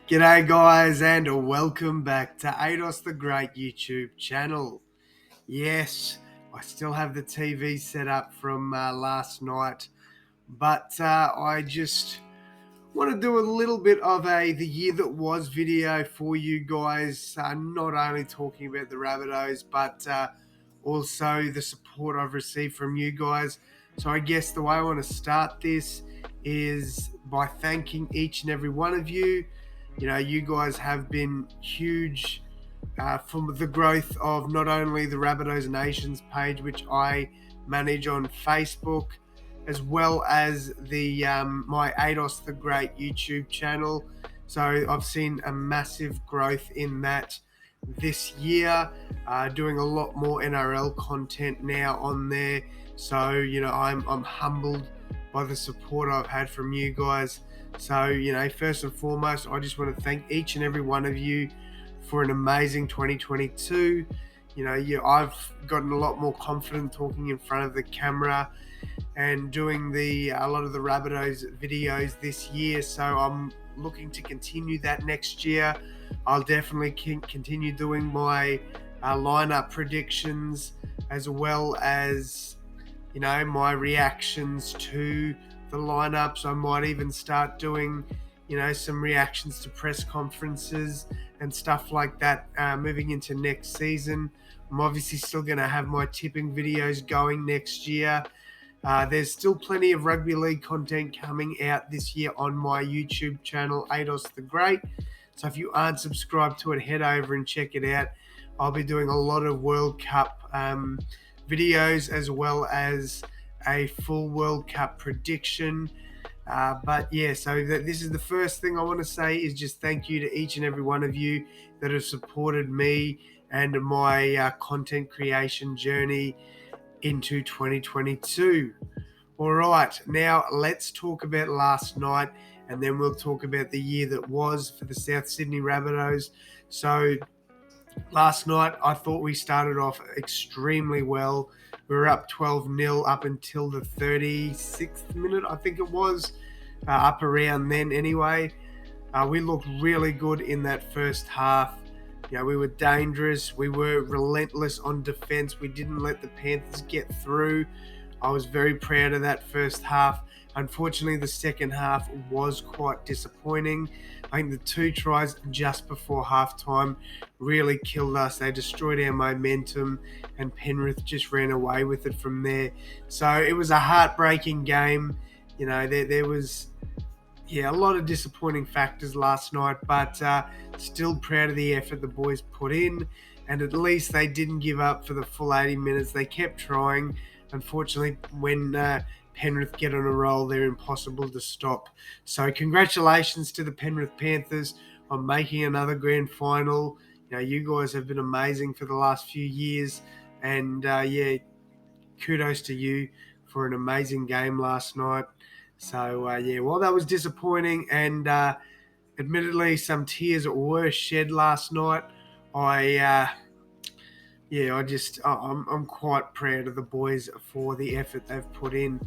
G'day guys and welcome back to AdosTheGreat YouTube channel. Yes, I still have the TV set up from last night, but I just want to do a little bit of the year that was video for you guys, not only talking about the Rabbitohs, but also the support I've received from you guys. So I guess the way I want to start this is by thanking each and every one of you. You know, you guys have been huge for the growth of not only the Rabbitohs Nations page, which I manage on Facebook, as well as the my Ados the Great YouTube channel. So I've seen a massive growth in that this year, doing a lot more NRL content now on there. So I'm humbled by the support I've had from you guys. So first and foremost, I just want to thank each and every one of you for an amazing 2022. I've gotten a lot more confident talking in front of the camera and doing a lot of the Rabbitohs videos this year. So I'm looking to continue that next year. I'll definitely continue doing my lineup predictions, as well as my reactions to the lineups. I might even start doing some reactions to press conferences and stuff like that moving into next season. I'm obviously still going to have my tipping videos going next year. There's still plenty of rugby league content coming out this year on my YouTube channel, Ados the Great. So if you aren't subscribed to it, head over and check it out. I'll be doing a lot of World Cup videos, as well as a full World Cup prediction. But yeah, so this is the first thing I want to say is just thank you to each and every one of you that have supported me and my content creation journey into 2022. All right, now let's talk about last night, and then we'll talk about the year that was for the South Sydney Rabbitohs. So last night, I thought we started off extremely well. We were up 12-0 up until the 36th minute, I think it was, up around then anyway. We looked really good in that first half. We were dangerous. We were relentless on defense. We didn't let the Panthers get through. I was very proud of that first half. Unfortunately, the second half was quite disappointing. I think the 2 tries just before halftime really killed us. They destroyed our momentum, and Penrith just ran away with it from there. So it was a heartbreaking game. There was a lot of disappointing factors last night, but still proud of the effort the boys put in, and at least they didn't give up for the full 80 minutes. They kept trying. Unfortunately, when Penrith get on a roll, they're impossible to stop. So congratulations to the Penrith Panthers on making another grand final. You guys have been amazing for the last few years, and kudos to you for an amazing game last night. So while that was disappointing, and admittedly some tears were shed last night, I'm quite proud of the boys for the effort they've put in.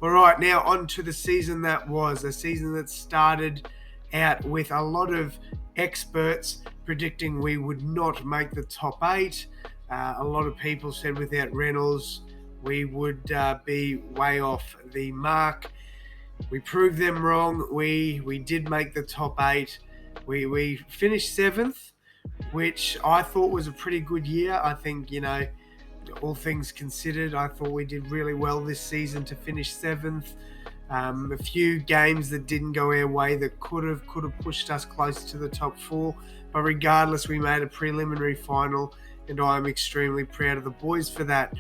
All right, now on to the season that was. A season that started out with a lot of experts predicting we would not make the top 8. A lot of people said without Reynolds we would be way off the mark. We proved them wrong. We did make the top 8. We finished 7th, which I thought was a pretty good year. I think, all things considered, I thought we did really well this season to finish 7th. A few games that didn't go our way that could have pushed us close to the top 4. But regardless, we made a preliminary final, and I'm extremely proud of the boys for that.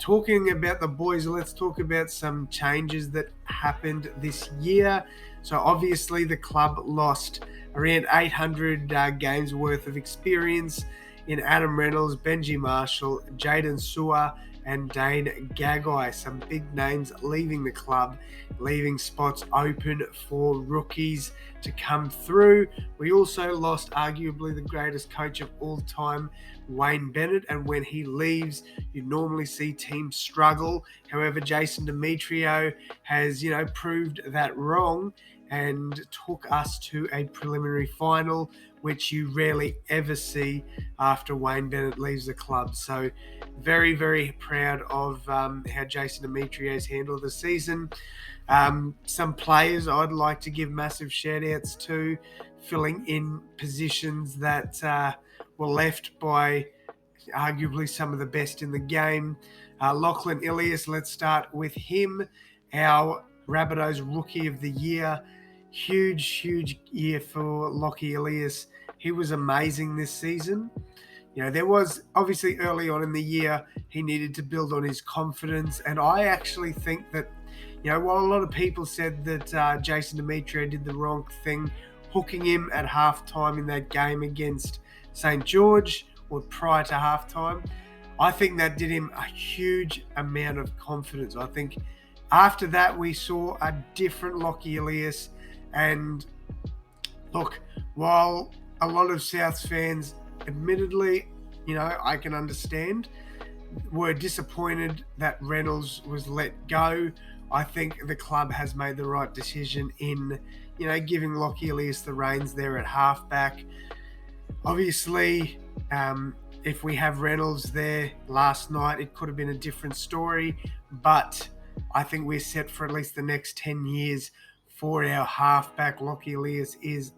Talking about the boys, let's talk about some changes that happened this year. So obviously the club lost around 800 games worth of experience in Adam Reynolds, Benji Marshall, Jaden Sewer, and Dane Gagai. Some big names leaving the club, leaving spots open for rookies to come through. We also lost arguably the greatest coach of all time, Wayne Bennett, and when he leaves, you normally see teams struggle. However, Jason Demetrio has, proved that wrong, and took us to a preliminary final, which you rarely ever see after Wayne Bennett leaves the club. So very, very proud of how Jason Demetriou's handled the season. Some players I'd like to give massive shout outs to, filling in positions that were left by arguably some of the best in the game. Lachlan Ilyas, let's start with him, our Rabbitohs Rookie of the Year. Huge year for Lachie Ilyas. He was amazing this season. There was obviously early on in the year he needed to build on his confidence, and I actually think that, while a lot of people said that Jason Demetriou did the wrong thing, hooking him at halftime in that game against St. George, or prior to halftime, I think that did him a huge amount of confidence. I think after that we saw a different Lachie Ilyas, and look, while a lot of Souths fans, admittedly, I can understand, were disappointed that Reynolds was let go, I think the club has made the right decision in, giving Lachie Ilyas the reins there at halfback. Obviously, if we have Reynolds there last night, it could have been a different story, but I think we're set for at least the next 10 years for our halfback. Lachie Ilyas is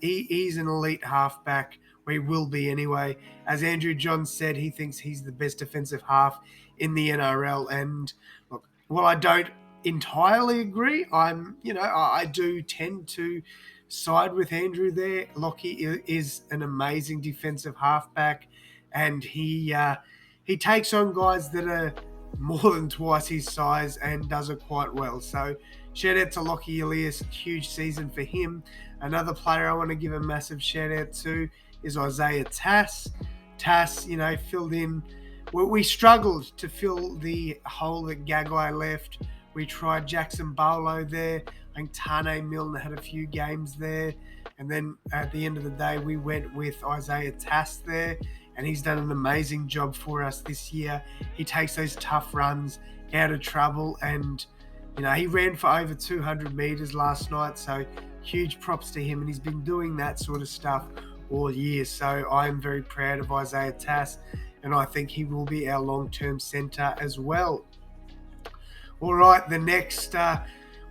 he's an elite halfback. We will be anyway. As Andrew John said, he thinks he's the best defensive half in the NRL. And look, while I don't entirely agree, I do tend to side with Andrew there. Lachie is an amazing defensive halfback, and he takes on guys that are more than twice his size and does it quite well. So shout out to Lachie Ilyas, huge season for him. Another player I want to give a massive shout out to is Isaiah Tass. Tass, filled in. We struggled to fill the hole that Gagai left. We tried Jackson Barlow there. I think Tane Milne had a few games there. And then at the end of the day, we went with Isaiah Tass there. And he's done an amazing job for us this year. He takes those tough runs out of trouble. And, he ran for over 200 metres last night. So huge props to him. And he's been doing that sort of stuff all year. So I am very proud of Isaiah Tass. And I think he will be our long-term centre as well. All right, the next,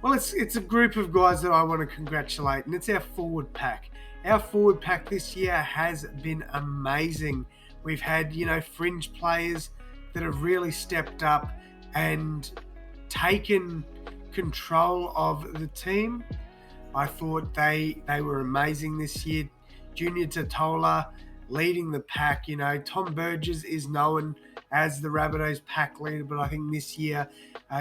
it's a group of guys that I want to congratulate, and it's our forward pack. Our forward pack this year has been amazing. We've had, fringe players that have really stepped up and taken control of the team. I thought they were amazing this year. Junior Totola leading the pack. Tom Burgess is known as the Rabbitohs pack leader, but I think this year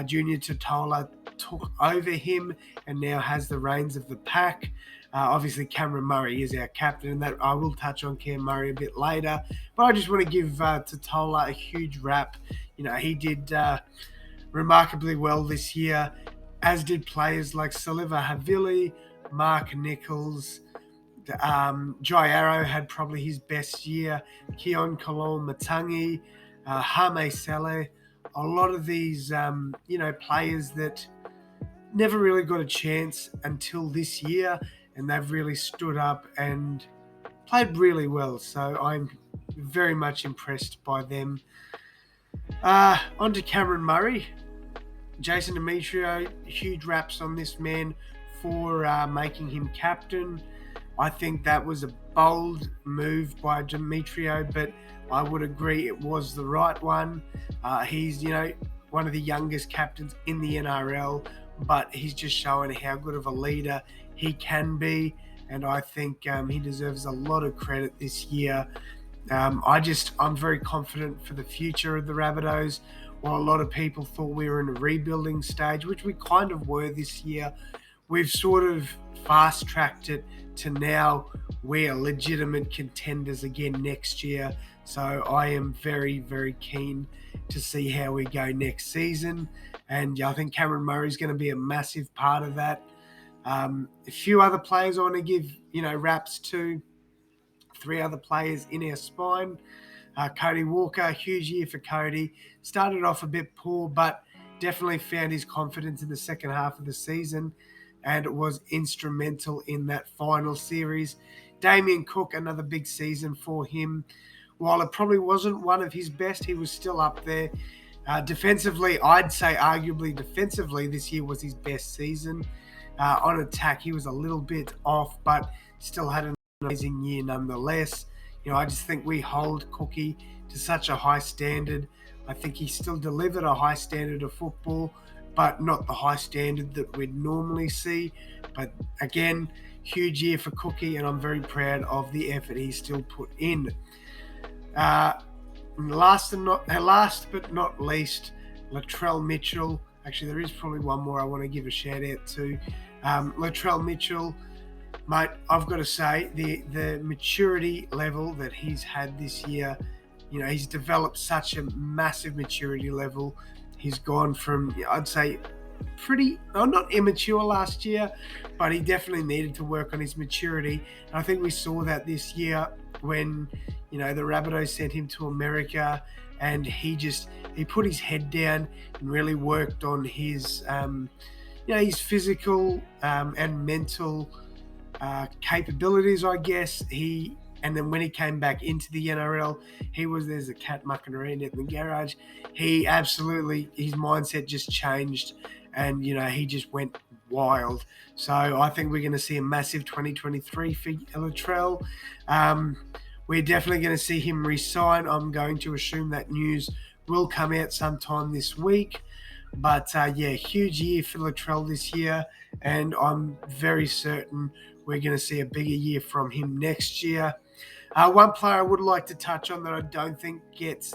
Junior Totola took over him and now has the reins of the pack. Obviously, Cameron Murray is our captain, and that I will touch on Cam Murray a bit later. But I just want to give Totola a huge rap. He did remarkably well this year, as did players like Saliva Havili, Mark Nichols. Jai Arrow had probably his best year. Keon Kalol-Matangi, Hame Sele, a lot of these, players that never really got a chance until this year, and they've really stood up and played really well. So I'm very much impressed by them. On to Cameron Murray. Jason Demetriou, huge raps on this man for making him captain. I think that was a bold move by Demetriou, but I would agree it was the right one. He's, one of the youngest captains in the NRL, but he's just showing how good of a leader he can be, and I think he deserves a lot of credit this year. I'm very confident for the future of the Rabbitohs. While a lot of people thought we were in a rebuilding stage, which we kind of were this year, we've sort of fast-tracked it to now we're legitimate contenders again next year. So I am very, very keen to see how we go next season. And I think Cameron Murray is going to be a massive part of that. A few other players I want to give, raps to. 3 other players in our spine. Cody Walker, huge year for Cody. Started off a bit poor, but definitely found his confidence in the second half of the season. and was instrumental in that final series. Damien Cook, another big season for him. While it probably wasn't one of his best, he was still up there. Defensively, I'd say arguably defensively, this year was his best season. On attack, he was a little bit off, but still had an amazing year nonetheless. I just think we hold Cookie to such a high standard. I think he still delivered a high standard of football, but not the high standard that we'd normally see. But again, huge year for Cookie, and I'm very proud of the effort he still put in. Last but not least, Latrell Mitchell. Actually, there is probably one more I want to give a shout out to. Latrell Mitchell, mate, I've got to say the maturity level that he's had this year, he's developed such a massive maturity level. He's gone from, I'd say, not immature last year, but he definitely needed to work on his maturity. And I think we saw that this year when, the Rabbitohs sent him to America, and he put his head down and really worked on his, his physical and mental capabilities, I guess. And then when he came back into the NRL, there's a cat mucking around in the garage. His mindset just changed, and, he just went wild. So I think we're going to see a massive 2023 for Latrell. We're definitely going to see him resign. I'm going to assume that news will come out sometime this week. But huge year for Latrell this year, and I'm very certain we're going to see a bigger year from him next year. One player I would like to touch on that I don't think gets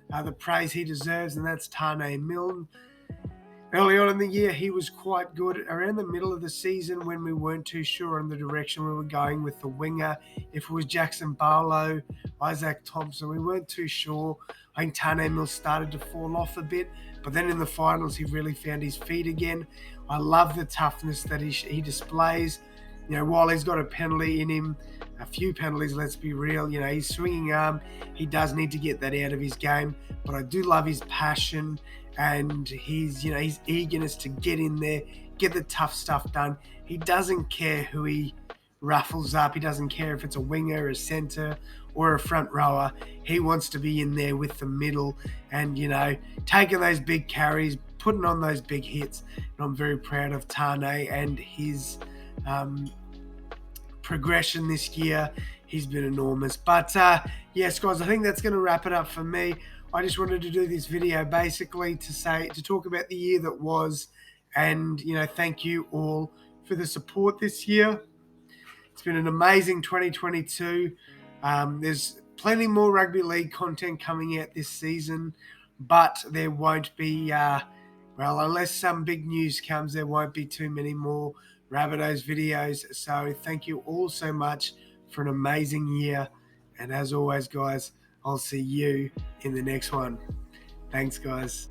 the praise he deserves, and that's Taane Milne. Early on in the year, he was quite good. Around the middle of the season, when we weren't too sure on the direction we were going with the winger, if it was Jackson Barlow, Isaac Thompson, we weren't too sure. I think Taane Milne started to fall off a bit, but then in the finals, he really found his feet again. I love the toughness that he displays. While he's got a penalty in him, a few penalties, let's be real, his swinging arm, he does need to get that out of his game, but I do love his passion and his eagerness to get in there, get the tough stuff done. He doesn't care who he ruffles up. He doesn't care if it's a winger, a centre, or a front rower. He wants to be in there with the middle and, taking those big carries, putting on those big hits. And I'm very proud of Taane and his progression this year. He's been enormous. But yes, guys, I think that's going to wrap it up for me. I just wanted to do this video basically to talk about the year that was, and thank you all for the support this year. It's been an amazing 2022. There's plenty more rugby league content coming out this season, but there won't be unless some big news comes, there won't be too many more Rabbitohs videos. So thank you all so much for an amazing year. And as always, guys, I'll see you in the next one. Thanks, guys.